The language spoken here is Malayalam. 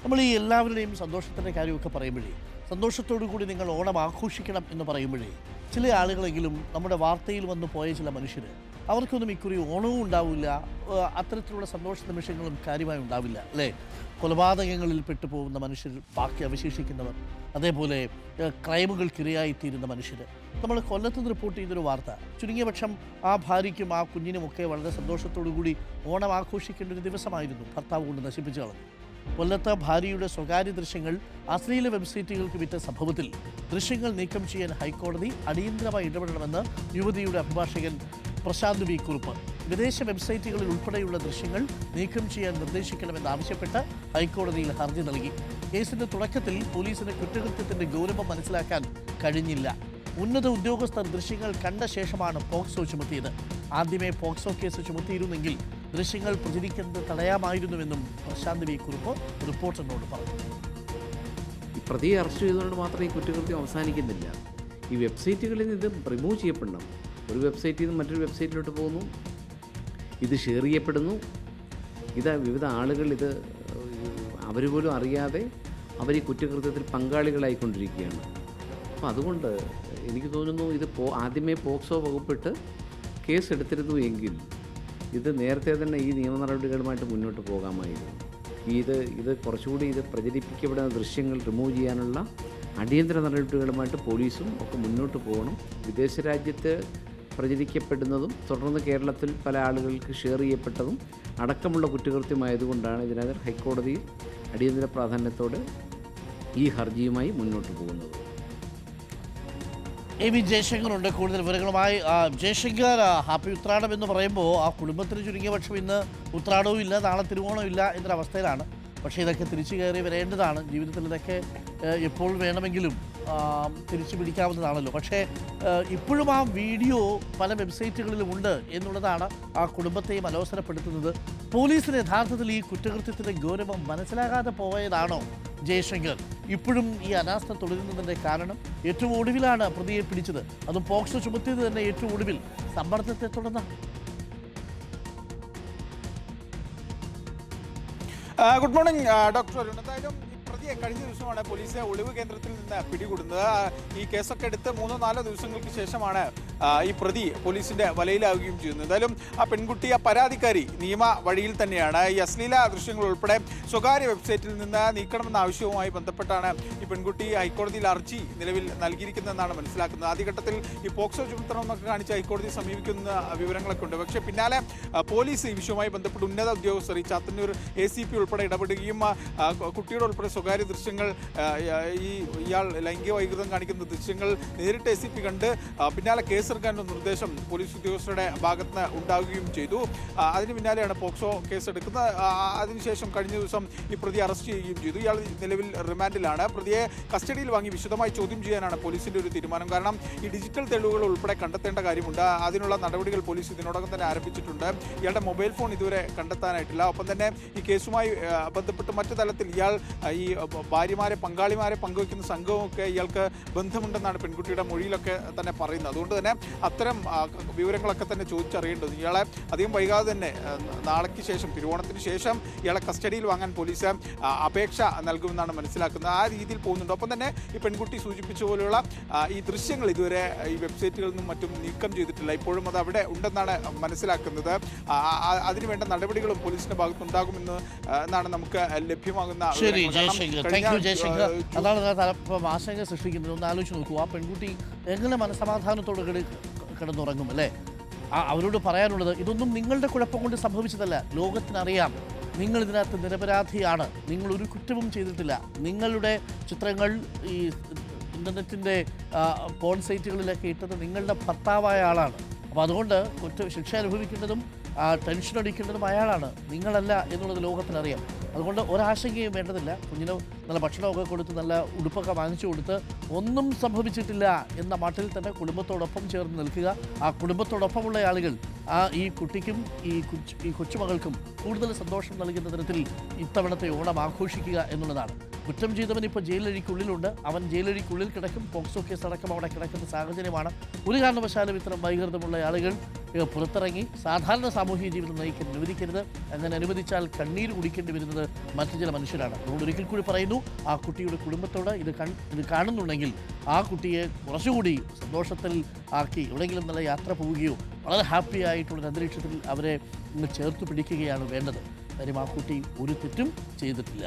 നമ്മൾ ഈ എല്ലാവരുടെയും സന്തോഷത്തിൻ്റെ കാര്യമൊക്കെ പറയുമ്പോഴേ, സന്തോഷത്തോടു കൂടി നിങ്ങൾ ഓണം ആഘോഷിക്കണം എന്ന് പറയുമ്പോഴേ, ചില ആളുകളെങ്കിലും നമ്മുടെ വാർത്തയിൽ വന്നു പോയ ചില മനുഷ്യർ, അവർക്കൊന്നും ഇക്കുറി ഓണവും ഉണ്ടാവില്ല, അത്തരത്തിലുള്ള സന്തോഷ നിമിഷങ്ങളും കാര്യമായി ഉണ്ടാവില്ല അല്ലേ? കൊലപാതകങ്ങളിൽ പെട്ടുപോകുന്ന മനുഷ്യർ, ബാക്കി അവശേഷിക്കുന്നവർ, അതേപോലെ ക്രൈമുകൾക്കിരയായിത്തീരുന്ന മനുഷ്യർ. നമ്മൾ കൊല്ലത്ത് നിന്ന് റിപ്പോർട്ട് ചെയ്തൊരു വാർത്ത, ചുരുങ്ങിയ പക്ഷം ആ ഭാര്യയ്ക്കും ആ കുഞ്ഞിനുമൊക്കെ വളരെ സന്തോഷത്തോടു കൂടി ഓണം ആഘോഷിക്കേണ്ട ഒരു ദിവസമായിരുന്നു, ഭർത്താവ് കൊണ്ട് നശിപ്പിച്ചു കളഞ്ഞു. കൊല്ലത്ത് ഭാര്യയുടെ സ്വകാര്യ ദൃശ്യങ്ങൾ അശ്ലീല വെബ്സൈറ്റുകൾക്ക് വിറ്റ സംഭവത്തിൽ ദൃശ്യങ്ങൾ നീക്കം ചെയ്യാൻ ഹൈക്കോടതി അടിയന്തരമായി ഇടപെടണമെന്ന് യുവതിയുടെ അഭിഭാഷകൻ പ്രശാന്ത് വി കുറുപ്പ്. വിദേശ വെബ്സൈറ്റുകളിൽ ഉൾപ്പെടെയുള്ള ദൃശ്യങ്ങൾ നീക്കം ചെയ്യാൻ നിർദ്ദേശിക്കണമെന്നാവശ്യപ്പെട്ട് ഹൈക്കോടതിയിൽ ഹർജി നൽകി. കേസിന്റെ തുടക്കത്തിൽ പോലീസിന് കുറ്റകൃത്യത്തിന്റെ ഗൗരവം മനസ്സിലാക്കാൻ കഴിഞ്ഞില്ല. ഉന്നത ഉദ്യോഗസ്ഥർ ദൃശ്യങ്ങൾ കണ്ട ശേഷമാണ് പോക്സോ ചുമത്തിയത്. ആദ്യമേ പോക്സോ കേസ് ചുമത്തിയിരുന്നെങ്കിൽ ദൃശ്യങ്ങൾ പ്രചരിക്കുന്നത് തടയാമായിരുന്നുവെന്നും പ്രശാന്ത് വി കുറുപ്പ് റിപ്പോർട്ടറിനോട് പറഞ്ഞു. ഈ പ്രതിയെ അറസ്റ്റ് ചെയ്തുകൊണ്ട് മാത്രം ഈ കുറ്റകൃത്യം അവസാനിക്കുന്നില്ല. ഈ വെബ്സൈറ്റുകളിൽ നിന്ന് ഇത് റിമൂവ് ചെയ്യപ്പെടണം. ഒരു വെബ്സൈറ്റിൽ നിന്ന് മറ്റൊരു വെബ്സൈറ്റിലോട്ട് പോകുന്നു, ഇത് ഷെയർ ചെയ്യപ്പെടുന്നു, ഇത് വിവിധ ആളുകൾ ഇത് അവർ പോലും അറിയാതെ അവർ ഈ കുറ്റകൃത്യത്തിൽ പങ്കാളികളായിക്കൊണ്ടിരിക്കുകയാണ്. അപ്പോൾ അതുകൊണ്ട് എനിക്ക് തോന്നുന്നു ഇത് ആദ്യമേ പോക്സോ വകുപ്പിട്ട് കേസ് എടുത്തിരുന്നു എങ്കിൽ ഇത് നേരത്തെ തന്നെ ഈ നിയമ നടപടികളുമായിട്ട് മുന്നോട്ട് പോകാമായിരുന്നു. ഇത് കുറച്ചുകൂടി ഇത് പ്രചരിപ്പിക്കപ്പെടുന്ന ദൃശ്യങ്ങൾ റിമൂവ് ചെയ്യാനുള്ള അടിയന്തര നടപടികളുമായിട്ട് പോലീസും ഒക്കെ മുന്നോട്ട് പോകണം. വിദേശ രാജ്യത്ത് പ്രചരിക്കപ്പെടുന്നതും തുടർന്ന് കേരളത്തിൽ പല ആളുകൾക്ക് ഷെയർ ചെയ്യപ്പെട്ടതും അടക്കമുള്ള കുറ്റകൃത്യമായതുകൊണ്ടാണ് ഇതിനകത്ത് ഹൈക്കോടതിയിൽ അടിയന്തര പ്രാധാന്യത്തോടെ ഈ ഹർജിയുമായി മുന്നോട്ട് പോകുന്നത്. എ വി ജയശങ്കറുണ്ട് കൂടുതൽ വിവരങ്ങളുമായി. ജയശങ്കർ, ഹാപ്പി ഉത്രാടം എന്ന് പറയുമ്പോൾ ആ കുടുംബത്തിന് ചുരുങ്ങിയ പക്ഷം ഇന്ന് ഉത്രാടവും ഇല്ല, നാളെ തിരുവോണവും ഇല്ല എന്നൊരവസ്ഥയിലാണ്. പക്ഷേ ഇതൊക്കെ തിരിച്ചു കയറി വരേണ്ടതാണ്. ജീവിതത്തിൽ ഇതൊക്കെ എപ്പോൾ വേണമെങ്കിലും തിരിച്ചു പിടിക്കാവുന്നതാണല്ലോ. പക്ഷേ ഇപ്പോഴും ആ വീഡിയോ പല വെബ്സൈറ്റുകളിലും ഉണ്ട് എന്നുള്ളതാണ് ആ കുടുംബത്തെയും അലോസരപ്പെടുത്തുന്നത്. പോലീസിന് യഥാർത്ഥത്തിൽ ഈ കുറ്റകൃത്യത്തിൻ്റെ ഗൗരവം മനസ്സിലാകാതെ പോയതാണോ ജയശങ്കർ? ഇപ്പോഴും ഈ അനാസ്ഥ തുടരുന്നതിൻ്റെ കാരണം ഏറ്റവും ഒടുവിലാണ് പ്രതിയെ പിടിച്ചത്, അതും പോക്സോ ചുമത്തിയത് തന്നെ ഏറ്റവും ഒടുവിൽ സമ്മർദ്ദത്തെ തുടർന്ന്. Good morning doctor Arun. എന്തായാലും പ്രതിയെ കഴിഞ്ഞ ദിവസമാണ് പോലീസ് ഒളിവ് കേന്ദ്രത്തിൽ നിന്ന് പിടികൂടുന്നത്. ഈ കേസൊക്കെ എടുത്ത് 3-4 ദിവസങ്ങൾക്ക് ശേഷമാണ് ഈ പ്രതി പോലീസിന്റെ വലയിലാവുകയും ചെയ്യുന്നത്. എന്തായാലും ആ പെൺകുട്ടി, ആ പരാതിക്കാരി നിയമ വഴിയിൽ തന്നെയാണ്. ഈ അശ്ലീല ദൃശ്യങ്ങൾ ഉൾപ്പെടെ സ്വകാര്യ വെബ്സൈറ്റിൽ നിന്ന് നീക്കണമെന്ന ആവശ്യവുമായി ബന്ധപ്പെട്ടാണ് ഈ പെൺകുട്ടി ഹൈക്കോടതിയിൽ ഹർജി നിലവിൽ നൽകിയിരിക്കുന്നതെന്നാണ് മനസ്സിലാക്കുന്നത്. ആദ്യഘട്ടത്തിൽ ഈ പോക്സോ ചുമത്തണമെന്നൊക്കെ കാണിച്ച് ഹൈക്കോടതി സമീപിക്കുന്ന വിവരങ്ങളൊക്കെ ഉണ്ട്. പക്ഷേ പിന്നാലെ പോലീസ് ഈ വിഷയവുമായി ബന്ധപ്പെട്ട് ഉന്നത ഉദ്യോഗസ്ഥർ, ഈ ചാത്തന്നൂർ ACP ഉൾപ്പെടെ ഇടപെടുകയും കുട്ടിയുടെ ഉൾപ്പെടെ സ്വകാര്യ ദൃശ്യങ്ങൾ, ഇയാൾ ലൈംഗിക വൈകൃതം കാണിക്കുന്ന ദൃശ്യങ്ങൾ നേരിട്ട് ACP കണ്ട് പിന്നാലെ കേസെടുക്കാനുള്ള നിർദ്ദേശം പോലീസ് ഉദ്യോഗസ്ഥരുടെ ഭാഗത്ത് നിന്ന് ഉണ്ടാവുകയും ചെയ്തു. അതിന് പിന്നാലെയാണ് പോക്സോ കേസ് എടുക്കുന്നത്. അതിനുശേഷം കഴിഞ്ഞ ദിവസം ഈ പ്രതി അറസ്റ്റ് ചെയ്യുകയും ചെയ്തു. ഇയാൾ നിലവിൽ റിമാൻഡിലാണ്. പ്രതിയെ കസ്റ്റഡിയിൽ വാങ്ങി വിശദമായി ചോദ്യം ചെയ്യാനാണ് പോലീസിന്റെ ഒരു തീരുമാനം. കാരണം ഈ ഡിജിറ്റൽ തെളിവുകൾ ഉൾപ്പെടെ കണ്ടെത്തേണ്ട കാര്യമുണ്ട്. അതിനുള്ള നടപടികൾ പോലീസ് ഇതിനോടകം തന്നെ ആരംഭിച്ചിട്ടുണ്ട്. ഇയാളുടെ മൊബൈൽ ഫോൺ ഇതുവരെ കണ്ടെത്താനായിട്ടില്ല. ഒപ്പം തന്നെ ഈ കേസുമായി ബന്ധപ്പെട്ട് മറ്റു തലത്തിൽ ഇയാൾ ഈ പങ്കാളിമാരെ പങ്കുവയ്ക്കുന്ന സംഘവുമൊക്കെ ഇയാൾക്ക് ബന്ധമുണ്ടെന്നാണ് പെൺകുട്ടിയുടെ മൊഴിയിലൊക്കെ തന്നെ പറയുന്നത്. അതുകൊണ്ട് തന്നെ അത്തരം വിവരങ്ങളൊക്കെ തന്നെ ചോദിച്ചറിയേണ്ടത്. ഇയാളെ അധികം വൈകാതെ തന്നെ നാളേക്ക് ശേഷം, തിരുവോണത്തിന് ശേഷം ഇയാളെ കസ്റ്റഡിയിൽ വാങ്ങാൻ പോലീസ് അപേക്ഷ നൽകുമെന്നാണ് മനസ്സിലാക്കുന്നത്. ആ രീതിയിൽ പോകുന്നുണ്ട്. ഒപ്പം തന്നെ ഈ പെൺകുട്ടി സൂചിപ്പിച്ച പോലെയുള്ള ഈ ദൃശ്യങ്ങൾ ഇതുവരെ ഈ വെബ്സൈറ്റുകളിൽ നിന്നും മറ്റും നീക്കം ചെയ്തിട്ടില്ല. ഇപ്പോഴും അത് അവിടെ ഉണ്ടെന്നാണ് മനസ്സിലാക്കുന്നത്. അതിനുവേണ്ട നടപടികളും പോലീസിന്റെ ഭാഗത്തുണ്ടാകുമെന്ന് എന്നാണ് നമുക്ക് ലഭ്യമാകുന്ന. അതാണ് ആശങ്ക സൃഷ്ടിക്കുന്നത്. ഒന്ന് ആലോചിച്ച് നോക്കൂ, ആ പെൺകുട്ടി എങ്ങനെ മനസ്സമാധാനത്തോടെ കിടന്നുറങ്ങും അല്ലേ? അവരോട് പറയാനുള്ളത്, ഇതൊന്നും നിങ്ങളുടെ കുഴപ്പം കൊണ്ട് സംഭവിച്ചതല്ല, ലോകത്തിനറിയാം നിങ്ങൾ ഇതിനകത്ത് നിരപരാധിയാണ്, നിങ്ങൾ ഒരു കുറ്റവും ചെയ്തിട്ടില്ല, നിങ്ങളുടെ ചിത്രങ്ങൾ ഈ ഇൻ്റർനെറ്റിൻ്റെ പോൺ സൈറ്റുകളിലൊക്കെ ഇട്ടത് നിങ്ങളുടെ ഭർത്താവായ ആളാണ്. അപ്പോൾ അതുകൊണ്ട് ശിക്ഷ അനുഭവിക്കേണ്ടതും ടെൻഷൻ അടിക്കേണ്ടതും അയാളാണ്, നിങ്ങളല്ല എന്നുള്ളത് ലോകത്തിനറിയാം. അതുകൊണ്ട് ഒരാശങ്കയും വേണ്ടതില്ല. കുഞ്ഞിന് നല്ല ഭക്ഷണമൊക്കെ കൊടുത്ത് നല്ല ഉടുപ്പൊക്കെ വാങ്ങിച്ചു കൊടുത്ത് ഒന്നും സംഭവിച്ചിട്ടില്ല എന്ന മട്ടിൽ തന്നെ കുടുംബത്തോടൊപ്പം ചേർന്ന് നിൽക്കുക. ആ കുടുംബത്തോടൊപ്പമുള്ള ആളുകൾ ഈ കുട്ടിക്കും ഈ കൊച്ചുമകൾക്കും കൂടുതൽ സന്തോഷം നൽകുന്ന തരത്തിൽ ഇത്തവണത്തെ ഓണം ആഘോഷിക്കുക എന്നുള്ളതാണ്. കുറ്റം ചെയ്തവൻ ഇപ്പോൾ ജയിലഴിക്കുള്ളിലുണ്ട്. അവൻ ജയിലഴിക്കുള്ളിൽ കിടക്കും. പോക്സോ കേസ് അടക്കം അവിടെ കിടക്കുന്ന സാഹചര്യമാണ്. ഒരു കാരണവശാലും ഇത്തരം വൈകൃതമുള്ള ആളുകൾ പുറത്തിറങ്ങി സാധാരണ സാമൂഹിക ജീവിതം നയിക്കാൻ അനുവദിക്കരുത്. അങ്ങനെ അനുവദിച്ചാൽ കണ്ണീര് കുടിക്കേണ്ടി വരുന്നത് മറ്റു ചില മനുഷ്യരാണ്. അതുകൊണ്ട് ഒരിക്കൽ കൂടി പറയുന്നു, ആ കുട്ടിയുടെ കുടുംബത്തോട് ഇത് കാണുന്നുണ്ടെങ്കിൽ ആ കുട്ടിയെ കുറച്ചുകൂടി സന്തോഷത്തിൽ ആക്കി എവിടെയെങ്കിലും നല്ല യാത്ര പോവുകയോ വളരെ ഹാപ്പി ആയിട്ടുള്ളൊരു അന്തരീക്ഷത്തിൽ അവരെ ചേർത്ത് പിടിക്കുകയാണ് വേണ്ടത്. കാര്യം ആ കുട്ടി ഒരു തെറ്റും ചെയ്തിട്ടില്ല.